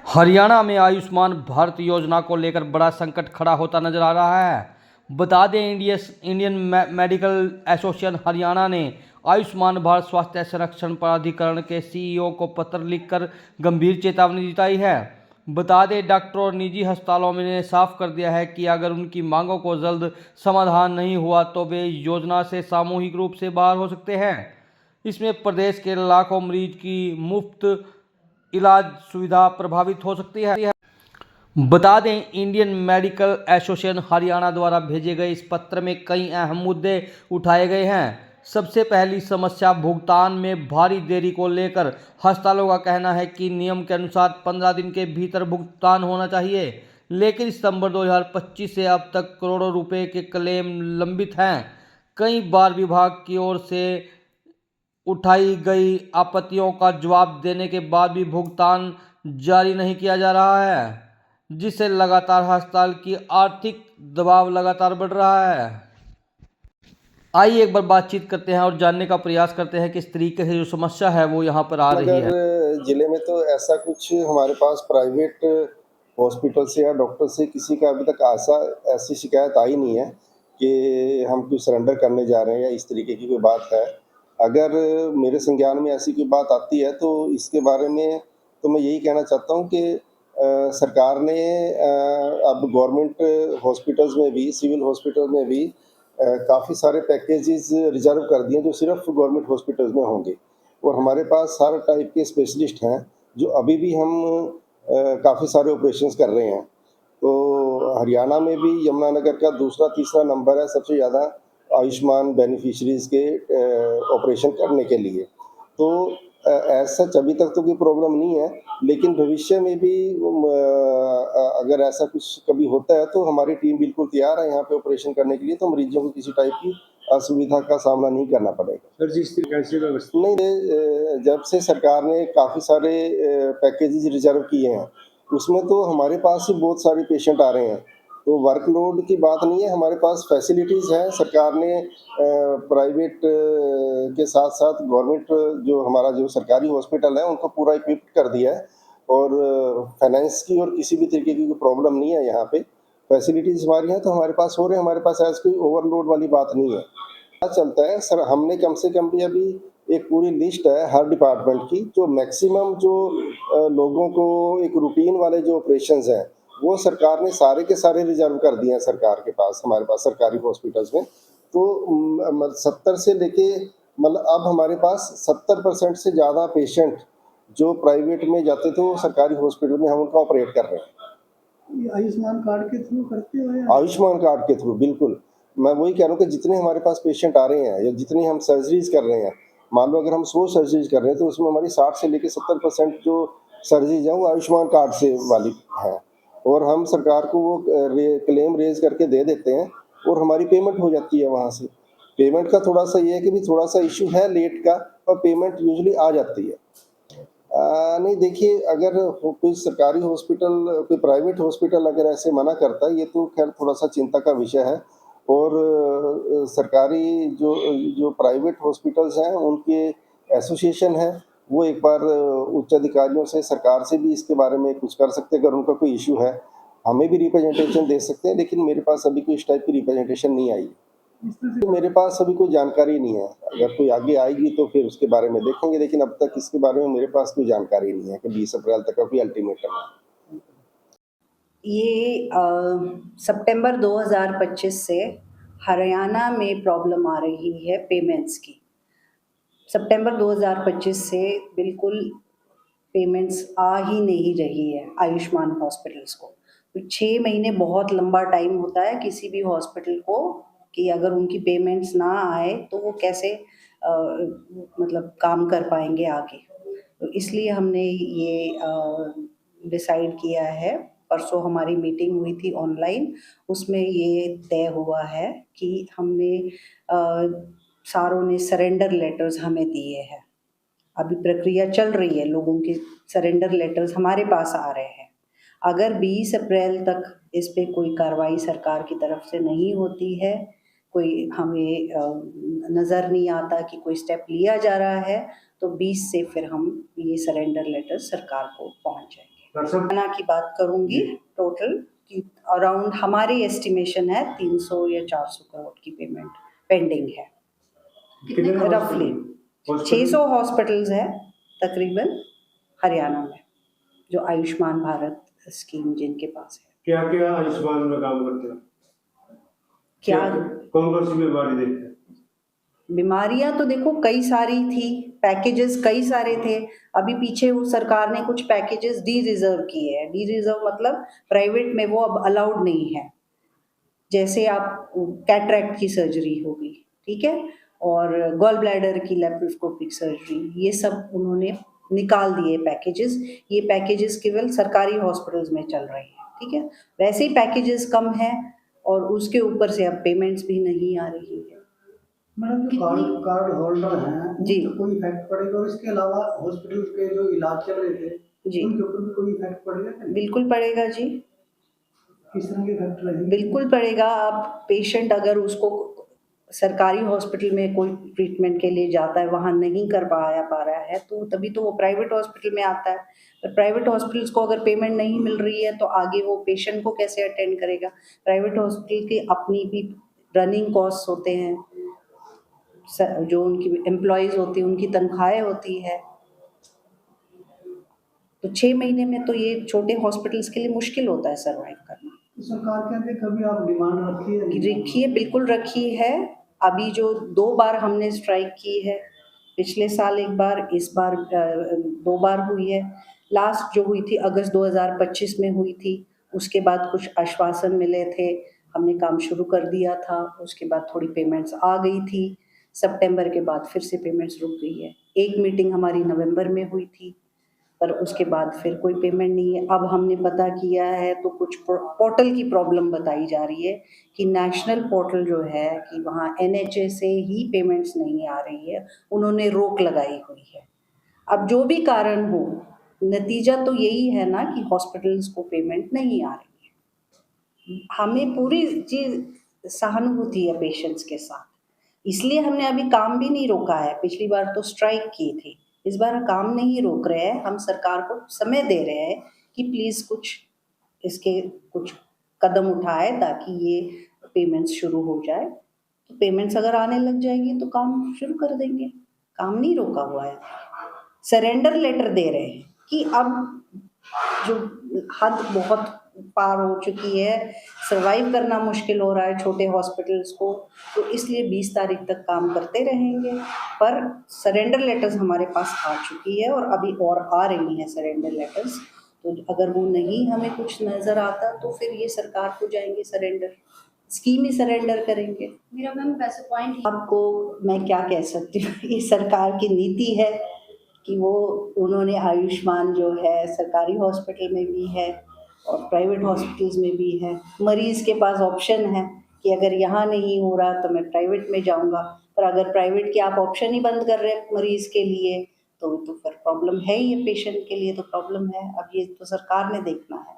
हरियाणा में आयुष्मान भारत योजना को लेकर बड़ा संकट खड़ा होता नजर आ रहा है। बता दें, इंडियन मेडिकल एसोसिएशन हरियाणा ने आयुष्मान भारत स्वास्थ्य संरक्षण प्राधिकरण के सीईओ को पत्र लिखकर गंभीर चेतावनी जताई है। बता दें, डॉक्टर और निजी अस्पतालों ने साफ कर दिया है कि अगर उनकी मांगों को जल्द समाधान नहीं हुआ तो वे योजना से सामूहिक रूप से बाहर हो सकते हैं। इसमें प्रदेश के लाखों मरीज की मुफ्त इलाज सुविधा प्रभावित हो सकती है। बता दें, इंडियन मेडिकल एसोसिएशन हरियाणा द्वारा भेजे गए इस पत्र में कई अहम मुद्दे उठाए गए हैं। सबसे पहली समस्या भुगतान में भारी देरी को लेकर अस्पतालों का कहना है कि नियम के अनुसार 15 दिन के भीतर भुगतान होना चाहिए, लेकिन सितंबर 2025 से अब तक करोड़ों रुपए के क्लेम लंबित हैं। कई बार विभाग की ओर से उठाई गई आपत्तियों का जवाब देने के बाद भी भुगतान जारी नहीं किया जा रहा है, जिससे लगातार अस्पताल की आर्थिक दबाव लगातार बढ़ रहा है। आइए एक बार बातचीत करते हैं और जानने का प्रयास करते हैं किस तरीके से जो समस्या है वो यहाँ पर आ रही है। जिले में तो ऐसा कुछ हमारे पास प्राइवेट हॉस्पिटल से या डॉक्टर से किसी का अभी तक ऐसी शिकायत आई नहीं है कि हम कुछ सरेंडर करने जा रहे हैं या इस तरीके की कोई बात है। अगर मेरे संज्ञान में ऐसी कोई बात आती है तो इसके बारे में तो मैं यही कहना चाहता हूँ कि सरकार ने अब गवर्नमेंट हॉस्पिटल्स में भी, सिविल हॉस्पिटल में भी काफ़ी सारे पैकेजेस रिजर्व कर दिए जो सिर्फ गवर्नमेंट हॉस्पिटल्स में होंगे। और हमारे पास हर टाइप के स्पेशलिस्ट हैं जो अभी भी हम काफ़ी सारे ऑपरेशंस कर रहे हैं। तो हरियाणा में भी यमुनानगर का दूसरा तीसरा नंबर है सबसे ज़्यादा आयुष्मान बेनिफिशरीज़ के ऑपरेशन करने के लिए। तो एज सच अभी तक तो कोई प्रॉब्लम नहीं है, लेकिन भविष्य में भी अगर ऐसा कुछ कभी होता है तो हमारी टीम बिल्कुल तैयार है यहाँ पे ऑपरेशन करने के लिए, तो मरीजों को किसी टाइप की असुविधा का सामना नहीं करना पड़ेगा। सर, जिस कैसे व्यवस्था नहीं, जब से सरकार ने काफ़ी सारे पैकेजेस रिजर्व किए हैं उसमें तो हमारे पास ही बहुत सारे पेशेंट आ रहे हैं, तो वर्कलोड की बात नहीं है, हमारे पास फैसिलिटीज़ है। सरकार ने प्राइवेट के साथ साथ गवर्नमेंट जो हमारा जो सरकारी हॉस्पिटल है उनको पूरा इक्विप्ड कर दिया है और फाइनेंस की और किसी भी तरीके की कोई प्रॉब्लम नहीं है। यहाँ पे फैसिलिटीज़ हमारी हैं तो हमारे पास हो रहे हैं, हमारे पास ऐसा कोई ओवरलोड वाली बात नहीं है। पता चलता है सर, हमने कम से कम भी अभी एक पूरी लिस्ट है हर डिपार्टमेंट की, जो मैक्सिमम जो लोगों को एक रूटीन वाले जो ऑपरेशंस हैं वो सरकार ने सारे के सारे रिजर्व कर दिए हैं सरकार के पास, हमारे पास सरकारी हॉस्पिटल्स में। तो 70 से लेके मतलब अब हमारे पास 70% से ज़्यादा पेशेंट जो प्राइवेट में जाते थे वो सरकारी हॉस्पिटल में हम उनका ऑपरेट कर रहे हैं। आयुष्मान कार्ड के थ्रू करते हो? आयुष्मान कार्ड के थ्रू, बिल्कुल। मैं वही कह रहा हूँ कि जितने हमारे पास पेशेंट आ रहे हैं या जितनी हम सर्जरीज कर रहे हैं, मान लो अगर हम 100 सर्जरीज कर रहे हैं तो उसमें हमारी 60 से लेकर 70% जो सर्जरीज हैं वो आयुष्मान कार्ड से वाली है, और हम सरकार को वो क्लेम रेज करके दे देते हैं और हमारी पेमेंट हो जाती है वहाँ से। पेमेंट का थोड़ा सा ये है कि भी थोड़ा सा इशू है लेट का, और पेमेंट यूजुअली आ जाती है। नहीं, देखिए, अगर कोई सरकारी हॉस्पिटल कोई प्राइवेट हॉस्पिटल अगर ऐसे मना करता है ये तो खैर थोड़ा सा चिंता का विषय है। और सरकारी जो जो प्राइवेट हॉस्पिटल्स हैं उनके एसोसिएशन है वो एक बार उच्च अधिकारियों से, सरकार से भी इसके बारे में कुछ कर सकते हैं। अगर उनका कोई इशू है हमें भी रिप्रेजेंटेशन दे सकते हैं, लेकिन मेरे पास अभी कोई इस टाइप की रिप्रेजेंटेशन नहीं आई। तो मेरे पास अभी कोई जानकारी नहीं है, अगर कोई आगे आएगी तो फिर उसके बारे में देखेंगे, लेकिन अब तक इसके बारे में मेरे पास कोई जानकारी नहीं है कि 20 अप्रैल तक का कोई अल्टीमेटम है। ये सितंबर 2025 से हरियाणा में प्रॉब्लम आ रही है पेमेंट्स की। सितंबर 2025 से बिल्कुल पेमेंट्स आ ही नहीं रही है आयुष्मान हॉस्पिटल्स को। तो 6 महीने बहुत लंबा टाइम होता है किसी भी हॉस्पिटल को, कि अगर उनकी पेमेंट्स ना आए तो वो कैसे मतलब काम कर पाएंगे आगे। तो इसलिए हमने ये डिसाइड किया है, परसों हमारी मीटिंग हुई थी ऑनलाइन, उसमें ये तय हुआ है कि हमने सारों ने सरेंडर लेटर्स हमें दिए हैं। अभी प्रक्रिया चल रही है, लोगों के सरेंडर लेटर्स हमारे पास आ रहे हैं। अगर 20 अप्रैल तक इस पे कोई कार्रवाई सरकार की तरफ से नहीं होती है, कोई हमें नज़र नहीं आता कि कोई स्टेप लिया जा रहा है, तो 20 से फिर हम ये सरेंडर लेटर सरकार को पहुंच जाएंगे। डॉक्टर साहब हरियाणा की बात करूंगी टोटल कि अराउंड हमारी एस्टिमेशन है 300 या 400 करोड़ की पेमेंट पेंडिंग है कितने रफली। 600 हॉस्पिटल्स है तकरीबन हरियाणा में जो आयुष्मान भारत स्कीम जिनके पास है। क्या क्या आयुष्मान में काम करते हैं? क्या कौन कौन सी बीमारी देखते हैं? बीमारियां तो देखो कई सारी थी, पैकेजेस कई सारे थे। अभी पीछे वो सरकार ने कुछ पैकेजेस डी रिजर्व किए हैं। डी रिजर्व मतलब प्राइवेट में वो अब अलाउड नहीं है। जैसे आप कैटरैक्ट की सर्जरी हो गई, ठीक है, और गॉल ब्लैडर की लेप्रोस्कोपिक सर्जरी, ये सब उन्होंने निकाल दिए पैकेजेस। ये पैकेजेस केवल सरकारी हॉस्पिटल्स में चल रहे हैं, ठीक है। वैसे ही पैकेजेस कम है और उसके ऊपर से अब पेमेंट्स भी नहीं आ रही है। मैडम जो कार्ड होल्डर हैं जी। तो कोई इफेक्ट पड़ेगा? और इसके अलावा हॉस्पिटल के जो इलाज चल रहे थे जी। उनके ऊपर भी कोई इफेक्ट पड़ेगा क्या? बिल्कुल पड़ेगा जी, किस तरह के इफेक्ट रहेंगे? बिल्कुल पड़ेगा। अब पेशेंट अगर उसको सरकारी हॉस्पिटल में कोई ट्रीटमेंट के लिए जाता है, वहाँ नहीं कर पा रहा है, तो तभी तो वो प्राइवेट हॉस्पिटल में आता है। पर प्राइवेट हॉस्पिटल्स को अगर पेमेंट नहीं मिल रही है तो आगे वो पेशेंट को कैसे अटेंड करेगा? प्राइवेट हॉस्पिटल की अपनी भी रनिंग कॉस्ट होते हैं, जो उनकी एम्प्लॉयज़ होती हैं उनकी तनख्वाहें होती है। तो 6 महीने में तो ये छोटे हॉस्पिटल्स के लिए मुश्किल होता है सर्वाइव करना। तो सरकार के आगे कभी आप डिमांड रखी है? रखी है, बिल्कुल रखी है। अभी जो 2 बार हमने स्ट्राइक की है, पिछले साल 1 बार, इस बार 2 बार हुई है। लास्ट जो हुई थी अगस्त 2025 में हुई थी। उसके बाद कुछ आश्वासन मिले थे, हमने काम शुरू कर दिया था। उसके बाद थोड़ी पेमेंट्स आ गई थी। सितंबर के बाद फिर से पेमेंट्स रुक गई है। एक मीटिंग हमारी नवंबर में हुई थी, पर उसके बाद फिर कोई पेमेंट नहीं है। अब हमने पता किया है तो कुछ पोर्टल की प्रॉब्लम बताई जा रही है कि नेशनल पोर्टल जो है कि वहाँ NHA से ही पेमेंट्स नहीं आ रही है, उन्होंने रोक लगाई हुई है। अब जो भी कारण हो, नतीजा तो यही है ना कि हॉस्पिटल्स को पेमेंट नहीं आ रही है। हमें पूरी चीज़ सहानुभूति है पेशेंट्स के साथ, इसलिए हमने अभी काम भी नहीं रोका है। पिछली बार तो स्ट्राइक की थी, इस बार काम नहीं रोक रहे हैं। हम सरकार को समय दे रहे हैं कि प्लीज़ कुछ कदम उठाए ताकि ये पेमेंट्स शुरू हो जाए। तो पेमेंट्स अगर आने लग जाएगी तो काम शुरू कर देंगे। काम नहीं रोका हुआ है। सरेंडर लेटर दे रहे हैं कि अब जो हद बहुत पार हो चुकी है, सर्वाइव करना मुश्किल हो रहा है छोटे हॉस्पिटल्स को, तो इसलिए 20 तारीख तक काम करते रहेंगे। पर सरेंडर लेटर्स हमारे पास आ चुकी है और अभी और आ रही हैं सरेंडर लेटर्स। तो अगर वो नहीं हमें कुछ नज़र आता तो फिर ये सरकार को जाएंगे सरेंडर, स्कीम ही सरेंडर करेंगे। मेरा मैम वैसे पॉइंट आपको मैं क्या कह सकती हूँ, ये सरकार की नीति है कि उन्होंने आयुष्मान जो है सरकारी हॉस्पिटल में भी है और प्राइवेट हॉस्पिटल्स में भी है। मरीज़ के पास ऑप्शन है कि अगर यहाँ नहीं हो रहा तो मैं प्राइवेट में जाऊँगा। पर अगर प्राइवेट के आप ऑप्शन ही बंद कर रहे हैं मरीज़ के लिए तो फिर प्रॉब्लम है ही, ये पेशेंट के लिए तो प्रॉब्लम है। अब ये तो सरकार ने देखना है।